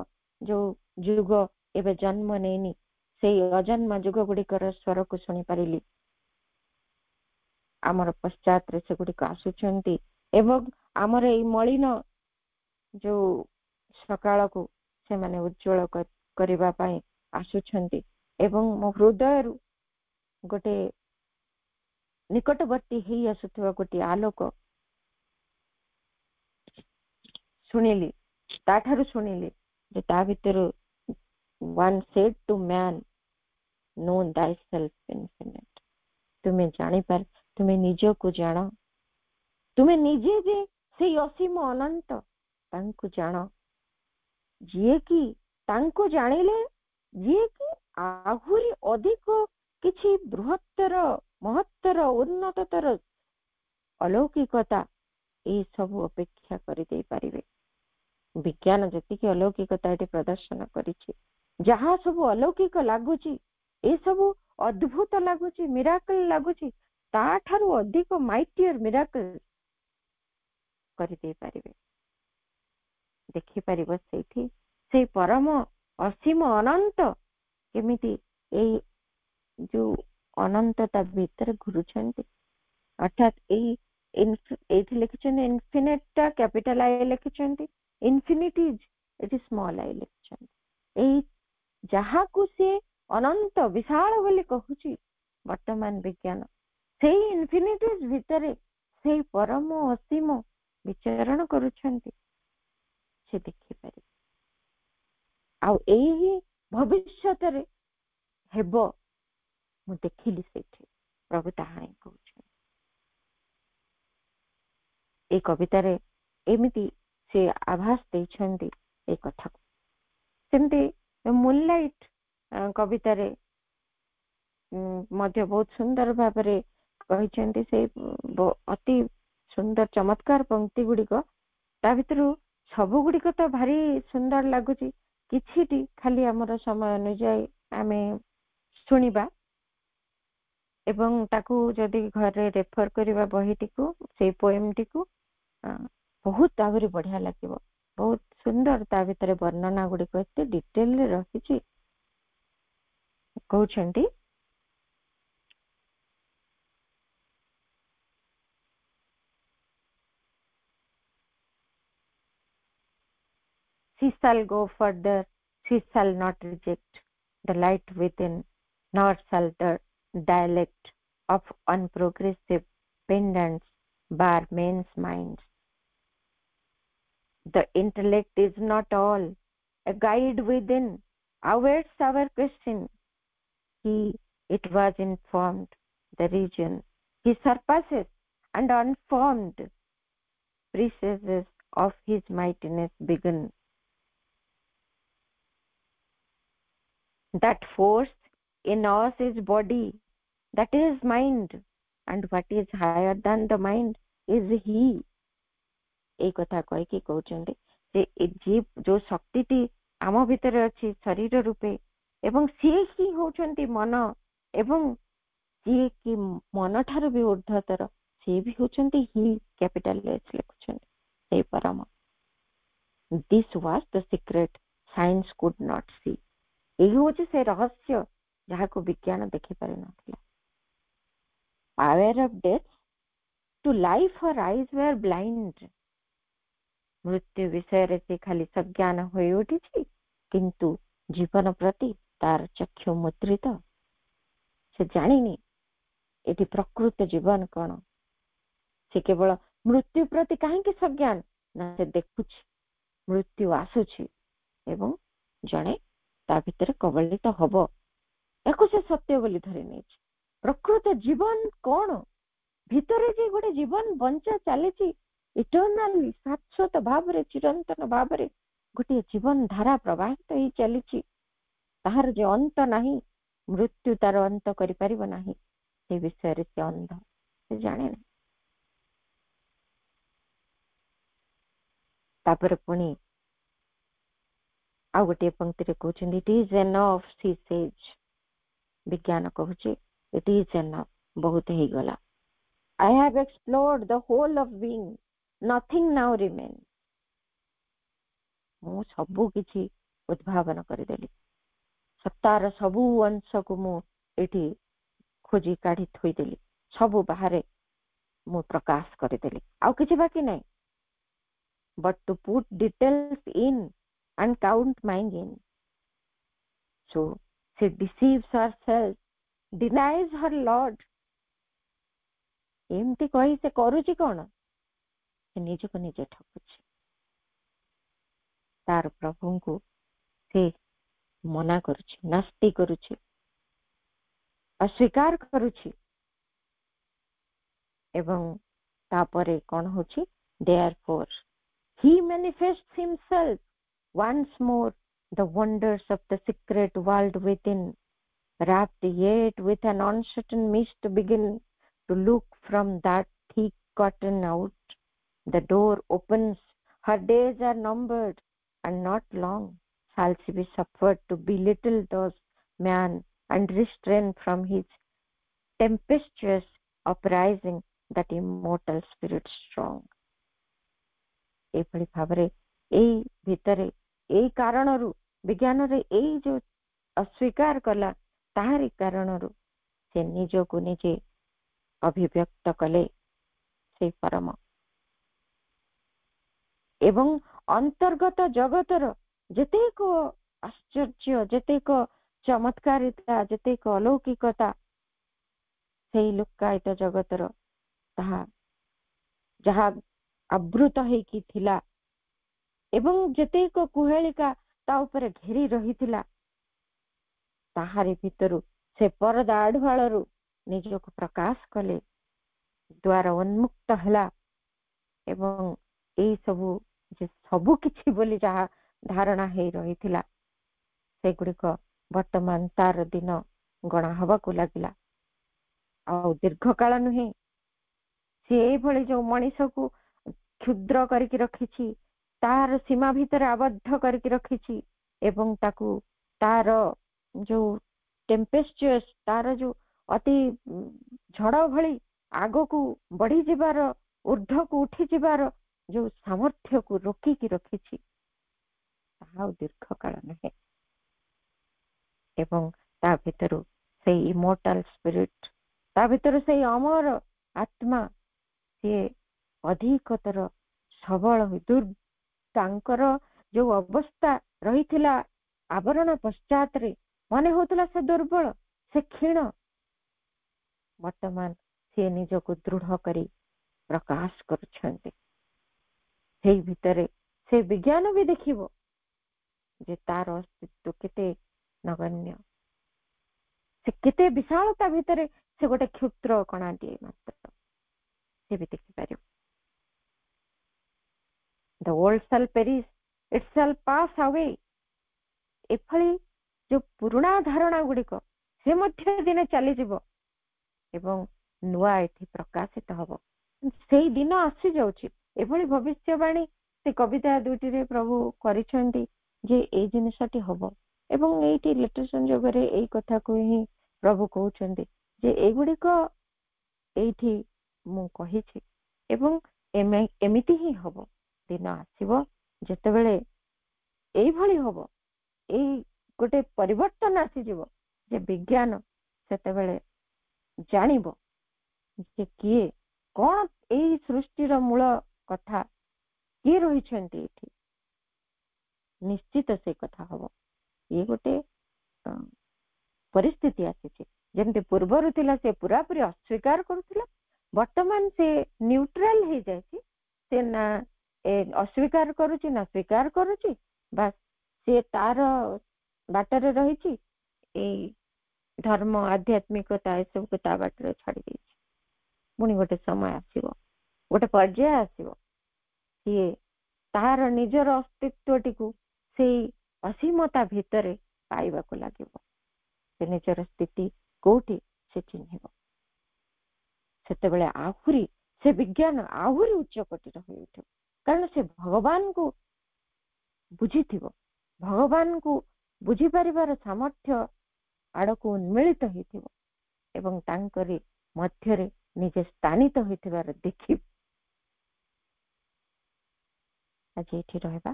ଯୋଉ ଯୁଗ ଏବେ ଜନ୍ମ ନେଇନି ସେଇ ଅଜନ୍ମ ଯୁଗ ଗୁଡିକର ସ୍ୱରକୁ ଶୁଣିପାରିଲି। ଆମର ପଶ୍ଚାତରେ ସେଗୁଡିକ ଆସୁଛନ୍ତି ଏବଂ ଆମର ଏଇ ମଳିନ ଯୋଉ ସକାଳକୁ ସେମାନେ ଉଜ୍ଜଳ କରିବା ପାଇଁ ଆସୁଛନ୍ତି ଏବଂ ମୋ ହୃଦୟରୁ ଗୋଟେ ନିକଟବର୍ତ୍ତୀ ହେଇ ଆସୁଥିବା ଗୋଟିଏ ଆଲୋକ ଶୁଣିଲି, ତାଠାରୁ ଶୁଣିଲି ଯେ ତା ଭିତରୁ one said to man, know thyself infinite। ତୁମେ ଜାଣିପାର, ତୁମେ ନିଜକୁ ଜାଣ, ତୁମେ ନିଜେ ଯେ ସେଇ ଅସୀମ ଅନନ୍ତ ତାଙ୍କୁ ଜାଣ, ଯିଏକି ତାଙ୍କୁ ଜାଣିଲେ ଯିଏକି ଆହୁରି ଅଧିକ କିଛି ବୃହତ୍ତର ମହତ୍ତର ଉନ୍ନତତର ଅଲୌକିକତା ଏଇ ସବୁ ଅପେକ୍ଷା କରିଦେଇ ପାରିବେ। ବିଜ୍ଞାନ ଯେତିକି ଅଲୌକିକତା ଏଠି ପ୍ରଦର୍ଶନ କରିଛି, ଯାହା ସବୁ ଅଲୌକିକ ଲାଗୁଛି, ଏସବୁ ଅଦ୍ଭୁତ ଲାଗୁଛି, ମିରାକଲ ଲାଗୁଛି, ତାଠାରୁ ଅଧିକ ମାଇଟିୟର ମିରାକଲ କରିଦେଇ ପାରିବେ। ଦେଖିପାରିବ ସେଇଠି ସେଇ ପରମ ଅସୀମ ଅନନ୍ତ କେମିତି ଏଇ ଯୋଉ ଅନନ୍ତତା ଭିତରେ ଘୁରୁଛନ୍ତି। ଅର୍ଥାତ ଏଇଠି ଲେଖିଛନ୍ତି ଇନଫିନିଟ ଟା କ୍ୟାପିଟାଲ ଆଇ ଲେଖିଛନ୍ତି, ଇନଫିନିଟିଜ ଏଠି ସ୍ମଲ ଆଇ ଲେଖିଛନ୍ତି। ଏଇ ଯାହାକୁ ସେ ଅନନ୍ତ ବିଶାଳ ବୋଲି କହୁଛି ବର୍ତ୍ତମାନ ବିଜ୍ଞାନ, ସେଇ ଇନଫିନିଟିଜ ଭିତରେ ସେଇ ପରମ ଅସୀମ ବିଚରଣ କରୁଛନ୍ତି, ସେ ଦେଖିପାରିବେ। ଆଉ ଏଇ ଭବିଷ୍ୟତରେ ହେବ, ମୁଁ ଦେଖିଲି ସେଇଠି ପ୍ରଭୁ ତାହା ହିଁ କହୁଛନ୍ତି। ଏଇ କବିତାରେ ଏମିତି ସେ ଆଭାସ ଦେଇଛନ୍ତି ଏଇ କଥାକୁ। ସେମିତି ମୁନଲାଇଟ କବିତାରେ ମଧ୍ୟ ବହୁତ ସୁନ୍ଦର ଭାବରେ କହିଛନ୍ତି। ସେଇ ଅତି ସୁନ୍ଦର ଚମତ୍କାର ପଙ୍କ୍ତି ଗୁଡିକ, ତା ଭିତରୁ ସବୁ ଗୁଡିକ ତ ଭାରି ସୁନ୍ଦର ଲାଗୁଛି, କିଛିଟି ଖାଲି ଆମର ସମୟ ଅନୁଯାୟୀ ଆମେ ଶୁଣିବା ଏବଂ ତାକୁ ଯଦି ଘରେ ରେଫର କରିବା ବହିଟିକୁ, ସେଇ ପୋଏମଟିକୁ, ବହୁତ ଆହୁରି ବଢିଆ ଲାଗିବ। ବହୁତ ସୁନ୍ଦର ତା ଭିତରେ ବର୍ଣ୍ଣନା ଗୁଡିକ ଏତେ ଡିଟେଲରେ ରହିଛି। କହୁଛନ୍ତି she shall go further, she shall not reject the light within, nor shall the dialect of unprogressive pendants bar men's minds. The intellect is not all, a guide within awaits our question. He it was informed, the region he surpasses and unformed precises of his mightiness begun. That force in us is body, that is mind, and what is higher than the mind is he। এই କଥା କହିକି କହୁଛନ୍ତି ଯେ ଯୋଉ ଶକ୍ତିଟି ଆମ ଭିତରେ ଅଛି ଶରୀର ରୂପେ, ଏବଂ ସିଏ ହିଁ ହଉଛନ୍ତି ମନ, ଏବଂ ସିଏ କି ମନ ଠାରୁ ବି ଉର୍ଦ୍ଧ୍ୱତର, ସିଏ ବି ହଉଛନ୍ତି ହି, କ୍ୟାପିଟାଲ ଏଚ୍ ଲେଖୁଛନ୍ତି, ସେଇ ପରମ। This was the secret science could not see। ଏହି ହଉଛି ସେ ରହସ୍ୟ ଯାହାକୁ ବିଜ୍ଞାନ ଦେଖିପାରିନଥିଲା। Aware of death, to life her eyes were blind। ମୃତ୍ୟୁ ବିଷୟରେ ସେ ଖାଲି ସଜ୍ଞାନ ହୋଇ ଉଠିଛି, କିନ୍ତୁ ଜୀବନ ପ୍ରତି ତାର ଚକ୍ଷୁ ମୁଦ୍ରିତ। ସେ ଜାଣିନି ଏଠି ପ୍ରକୃତ ଜୀବନ କଣ। ସେ କେବଳ ମୃତ୍ୟୁ ପ୍ରତି କାହିଁକି ସଜ୍ଞାନ ନା, ସେ ଦେଖୁଛି ମୃତ୍ୟୁ ଆସୁଛି ଏବଂ ଜଣେ ତା ଭିତରେ କବଳିତ ହବ, ୟାକୁ ସେ ସତ୍ୟ ବୋଲି ଧରି ନେଇଛି। ପ୍ରକୃତ ଜୀବନ କଣ, ଭିତରେ ଯେ ଗୋଟେ ଜୀବନ ବଞ୍ଚା ଚାଲିଛି ଇଟର୍ନାଲି, ଶାଶ୍ୱତ ଭାବରେ, ଚିରନ୍ତନ ଭାବରେ ଗୋଟିଏ ଜୀବନ ଧାରା ପ୍ରବାହିତ ହେଇ ଚାଲିଛି, ତାହାର ଯେ ଅନ୍ତ ନାହିଁ, ମୃତ୍ୟୁ ତାର ଅନ୍ତ କରିପାରିବ ନାହିଁ, ସେ ବିଷୟରେ ସେ ଅନ୍ଧ, ସେ ଜାଣେନି। ତାପରେ ପୁଣି ଆଉ ଗୋଟିଏ ପଂକ୍ତିରେ କହୁଛନ୍ତି, it is enough she says। ବିଜ୍ଞାନ କହୁଛି it is enough, बहुत ही गला. I have explored the whole of being, nothing now remains. ମୁଁ ସବୁ କିଛି ଉଦ୍ଭାବନ କରିଦେଲି, ସତ୍ତାର ସବୁ ଅଂଶକୁ ମୁଁ ଏଠି ଖୋଜି କାଢି ଥୋଇଦେଲି, ସବୁ ବାହାରେ ମୁଁ ପ୍ରକାଶ କରିଦେଲି, ଆଉ କିଛି ବାକି ନାହିଁ. But to put details in and count mine in. So she deceives herself, denies her Lord. ଏମିତି କହି ସେ କରୁଛି କଣ? ସେ ନିଜକୁ ନିଜେ ଠକୁଛି. ତାର ପ୍ରଭୁଙ୍କୁ ସେ ମନା କରୁଛି, ନାସ୍ତି କରୁଛି, ଅସ୍ୱୀକାର କରୁଛି. ଏବଂ ତାପରେ କଣ ହଉଛି? Therefore he manifests himself once more, the wonders of the secret world within, wrapped yet with an uncertain mist, begin to look from that thick curtain out. The door opens, her days are numbered, and not long shall she be suffered to belittle those man and restrain from his tempestuous uprising that immortal spirit strong. ଏଭଳି ଭାବରେ ଏଇ ଭିତରେ ଏଇ କାରଣରୁ ବିଜ୍ଞାନରେ ଏଇ ଯୋଉ ଅସ୍ୱୀକାର କଲା, ତାହାରି କାରଣରୁ ସେ ନିଜକୁ ନିଜେ ଅଭିବ୍ୟକ୍ତ କଲେ ସେଇ ପରମ ଏବଂ ଅନ୍ତର୍ଗତ ଜଗତର ଯେତେକ ଆଶ୍ଚର୍ଯ୍ୟ, ଯେତେକ ଚମତ୍କାରିତା, ଯେତେକ ଅଲୌକିକତା ସେଇ ଲୁକ୍କାୟିତ ଜଗତର ତାହା ଯାହା ଆବୃତ ହେଇକି ଥିଲା ଏବଂ ଯେତେକ କୁହେଳିକା ତା ଉପରେ ଘେରି ରହିଥିଲା, ତାହାରି ଭିତରୁ ସେ ପରଦା ଆଢୁଆଳରୁ ନିଜକୁ ପ୍ରକାଶ କଲେ, ଦ୍ୱାର ଉନ୍ମୁକ୍ତ ହେଲା ଏବଂ ଏଇ ସବୁ ଯେ ସବୁ କିଛି ବୋଲି ଯାହା ଧାରଣା ହେଇ ରହିଥିଲା ସେଗୁଡିକ ବର୍ତ୍ତମାନ ତାର ଦିନ ଗଣା ହବାକୁ ଲାଗିଲା. ଆଉ ଦୀର୍ଘ କାଳ ନୁହେଁ, ସେ ଏଇଭଳି ଯୋଉ ମଣିଷକୁ କ୍ଷୁଦ୍ର କରିକି ରଖିଛି, ତାର ସୀମା ଭିତରେ ଆବଦ୍ଧ କରିକି ରଖିଛି ଏବଂ ତାକୁ ତାର ଯୋଉ ଟେମ୍ପେଚୁଅସ୍, ତାର ଯୋଉ ଅତି ଝଡ଼ ଭଳି ଆଗକୁ ବଢି ଯିବାର, ଊର୍ଦ୍ଧ୍ୱକୁ ଉଠି ଯିବାର ଯୋଉ ସାମର୍ଥ୍ୟକୁ ରୋକିକି ରଖିଛି, ତାହା ଆଉ ଦୀର୍ଘ କାଳ ନୁହେଁ. ଏବଂ ତା ଭିତରୁ ସେଇ ଇମୋର୍ଟାଲ ସ୍ପିରିଟ, ତା ଭିତରୁ ସେଇ ଅମର ଆତ୍ମା, ସିଏ ଅଧିକତର ସବଳ ତାଙ୍କର ଯୋଉ ଅବସ୍ଥା ରହିଥିଲା ଆବରଣ ପଶ୍ଚାତରେ, ମନେ ହଉଥିଲା ସେ ଦୁର୍ବଳ, ସେ କ୍ଷୀଣ, ବର୍ତ୍ତମାନ ସିଏ ନିଜକୁ ଦୃଢ କରି ପ୍ରକାଶ କରୁଛନ୍ତି. ସେଇ ଭିତରେ ସେ ବିଜ୍ଞାନ ବି ଦେଖିବ ଯେ ତାର ଅସ୍ତିତ୍ୱ କେତେ ନଗଣ୍ୟ, ସେ କେତେ ବିଶାଳତା ଭିତରେ ସେ ଗୋଟେ କ୍ଷୁଦ୍ର କଣାଟିଏ ମାତ୍ର, ସେ ବି ଦେଖିପାରିବ. The world shall perish, it shall pass away. ଏଭଳି ଯୋଉ ପୁରୁଣା ଧାରଣା ଗୁଡିକ ସେ ମଧ୍ୟ ଦିନେ ଚାଲିଯିବ ଏବଂ ନୂଆ ଏଠି ପ୍ରକାଶିତ ହବ. ସେଇ ଦିନ ଆସିଯାଉଛି. ଏଭଳି ଭବିଷ୍ୟବାଣୀ ସେ କବିତା ଦୁଇଟିରେ ପ୍ରଭୁ କରିଛନ୍ତି ଯେ ଏଇ ଜିନିଷଟି ହବ ଏବଂ ଏଇଠି ଲେଟର ସଂଯୋଗରେ ଏଇ କଥାକୁ ହିଁ ପ୍ରଭୁ କହୁଛନ୍ତି ଯେ ଏଇଗୁଡିକ ଏଇଠି ମୁଁ କହିଛି ଏବଂ ଏମିତି ହିଁ ହବ. ଦିନ ଆସିବ ଯେତେବେଳେ ଏଇଭଳି ହବ, ଏଇ ଗୋଟେ ପରିବର୍ତ୍ତନ ଆସିଯିବ ଯେ ବିଜ୍ଞାନ ସେତେବେଳେ ଜାଣିବ ଯେ କିଏ କଣ ଏଇ ସୃଷ୍ଟିର ମୂଳ କଥା, କିଏ ରହିଛନ୍ତି ଏଠି. ନିଶ୍ଚିତ ସେ କଥା ହବ. ଇଏ ଗୋଟେ ପରିସ୍ଥିତି ଆସିଛି. ଯେମିତି ପୂର୍ବରୁ ଥିଲା ସେ ପୁରାପୁରି ଅସ୍ୱୀକାର କରୁଥିଲା, ବର୍ତ୍ତମାନ ସେ ନ୍ୟୁଟ୍ରାଲ ହେଇଯାଇଛି. ସେ ନା ଅସ୍ୱୀକାର କରୁଛି ନା ସ୍ୱୀକାର କରୁଛି, ବାସ୍ ସେ ତାର ବାଟରେ ରହିଛି. ଏଇ ଧର୍ମ, ଆଧ୍ୟାତ୍ମିକତା ଏସବୁକୁ ତା ବାଟରେ ଛାଡି ଦେଇଛି. ପୁଣି ଗୋଟେ ସମୟ ଆସିବ, ଗୋଟେ ପର୍ଯ୍ୟାୟ ଆସିବ, ସିଏ ତାହାର ନିଜର ଅସ୍ତିତ୍ୱଟିକୁ ସେଇ ଅସୀମତା ଭିତରେ ପାଇବାକୁ ଲାଗିବ. ସେ ନିଜର ସ୍ଥିତି କୋଉଠି ସେ ଚିହ୍ନିବ. ସେତେବେଳେ ଆହୁରି ସେ ବିଜ୍ଞାନ ଆହୁରି ଉଚ୍ଚ କୋଟିର ହୋଇ ଉଠିବ, କାରଣ ସେ ଭଗବାନଙ୍କୁ ବୁଝିଥିବ, ଭଗବାନଙ୍କୁ ବୁଝିପାରିବାର ସାମର୍ଥ୍ୟ ଆଡକୁ ଉନ୍ମିଳିତ ହେଇଥିବ ଏବଂ ତାଙ୍କରି ମଧ୍ୟରେ ନିଜେ ସ୍ଥାନିତ ହୋଇଥିବାର ଦେଖିବୁ। ଆଜି ଏଠି ରହିବା,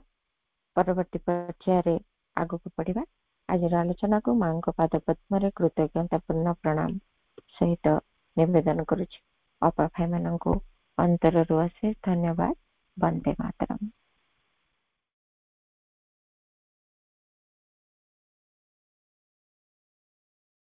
ପରବର୍ତ୍ତୀ ପର୍ଯ୍ୟାୟରେ ଆଗକୁ ପଢିବା। ଆଜିର ଆଲୋଚନାକୁ ମାଙ୍କ ପାଦ ପଦ୍ମରେ କୃତଜ୍ଞତା ପୂର୍ଣ୍ଣ ପ୍ରଣାମ ସହିତ ନିବେଦନ କରୁଛି। ଅପା ଭାଇମାନଙ୍କୁ ଅନ୍ତରରୁ ଅଶେଷ ଧନ୍ୟବାଦ। ବନ୍ଦେ ମାତରମ୍।